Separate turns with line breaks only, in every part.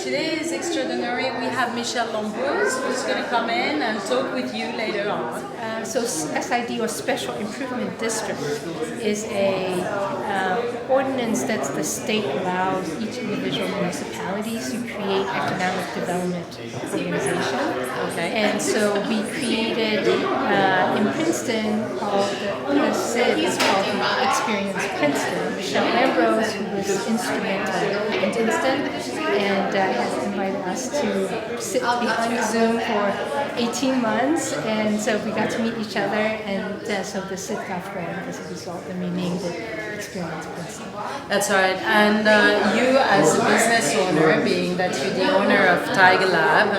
Today is extraordinary. We have Michelle Lambros who's going to come in and talk with you later on.
So SID, or Special Improvement District, is a ordinance that the state allows each individual municipalities to create economic development organization.
Okay.
And so we created in Princeton called the SID is called the Experience Princeton. Michelle Lambros, who was instrumental in Princeton, and has invited us to sit behind Zoom for 18 months, and so we got to meet each other, and so the SID got formed as a result, and we named it Experience Princeton.
That's right. And you, as a business owner, being that you're the owner of Tiger Lab,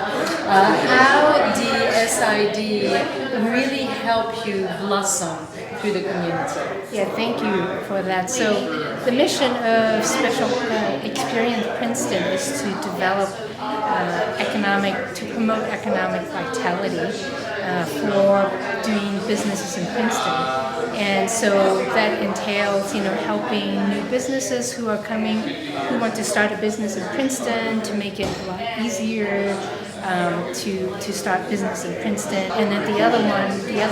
how the SID really help you blossom through the community?
Yeah, thank you for that. So the mission of Special Experience Princeton is to develop to promote economic vitality for doing businesses in Princeton. And so that entails, helping new businesses who are coming, who want to start a business in Princeton, to make it a lot easier to start business in Princeton. And then the other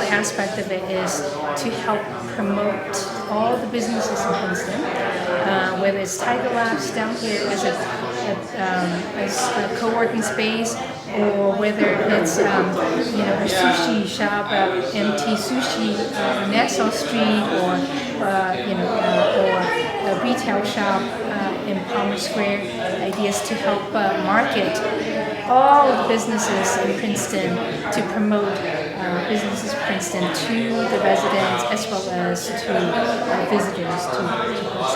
aspect of it is to help promote all the businesses in Princeton, whether it's Tiger Labs down here as a co-working space, or whether it's a sushi shop, MT Sushi on Nassau Street, or a retail shop in Palmer Square. The idea is to help market all the businesses in Princeton, to promote businesses in Princeton to the residents as well as to visitors to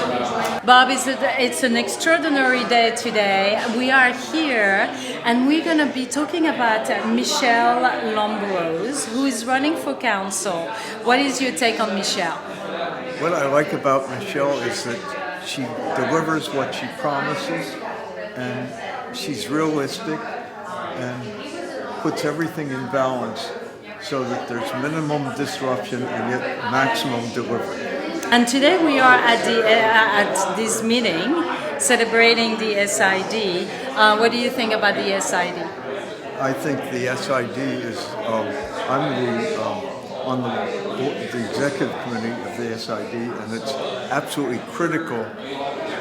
Princeton.
Bob, it's an extraordinary day today. We are here and we're going to be talking about Michelle Lambros, who is running for council. What is your take on Michelle?
What I like about Michelle is that she delivers what she promises, and she's realistic and puts everything in balance so that there's minimum disruption and yet maximum delivery.
And today we are at this meeting celebrating the SID. What do you think about the SID?
I think the SID is, I'm on the executive committee of the SID, and it's absolutely critical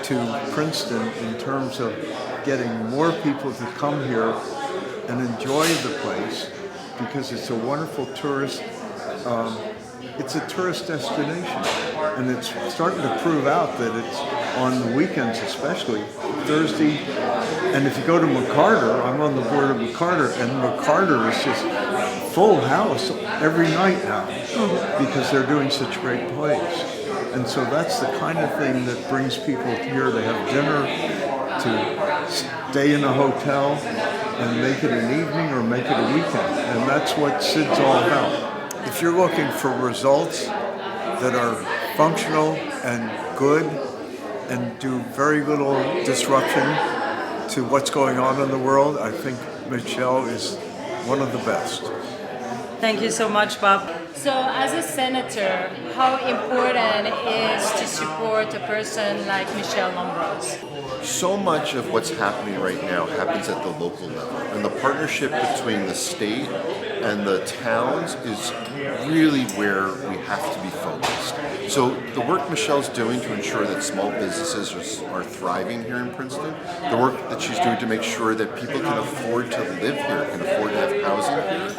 to Princeton in terms of getting more people to come here and enjoy the place, because it's a wonderful tourist. It's a tourist destination, and it's starting to prove out that it's on the weekends, especially Thursday. And if you go to McCarter, I'm on the board of McCarter, and McCarter is just full house every night now because they're doing such great plays. And so that's the kind of thing that brings people here to have dinner, to stay in a hotel, and make it an evening or make it a weekend. And that's what SID's all about. If you're looking for results that are functional and good and do very little disruption to what's going on in the world, I think Michelle is one of the best.
Thank you so much, Bob. So as a senator, how important is to support a person like Michelle Lambros?
So much of what's happening right now happens at the local level, and the partnership between the state and the towns is really where we have to be focused. So the work Michelle's doing to ensure that small businesses are thriving here in Princeton, the work that she's doing to make sure that people can afford to live here, can afford to have housing here,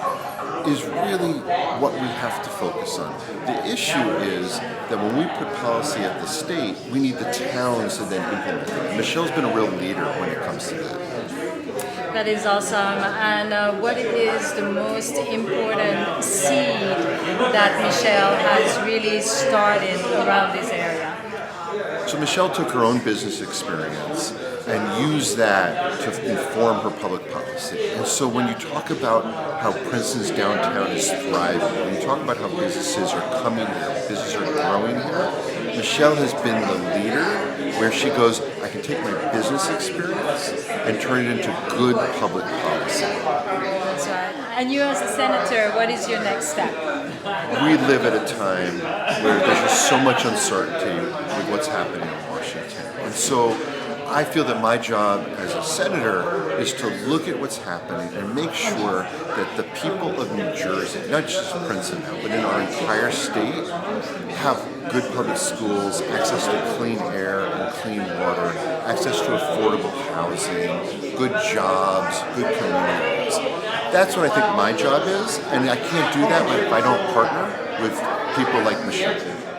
is really what we have to focus on. The issue is that when we put policy at the state, we need the towns to then implement it. Michelle's been a real leader when it comes to that.
That is awesome. And what is the most important seed that Michelle has really started around this area?
So Michelle took her own business experience and used that to inform her public policy. And so when you talk about how Princeton's downtown is thriving, when you talk about how businesses are coming here, businesses are growing here, Michelle has been the leader where she goes, I can take my business experience and turn it into good public policy.
That's right. And you as a senator, what is your next step?
We live at a time where there's just so much uncertainty with what's happening in Washington. And so I feel that my job as a senator is to look at what's happening and make sure that the people of New Jersey, not just Princeton now, but in our entire state, have good public schools, access to clean air and clean water, access to affordable housing, good jobs, good communities. That's what I think my job is, and I can't do that if I don't partner with people like Michelle.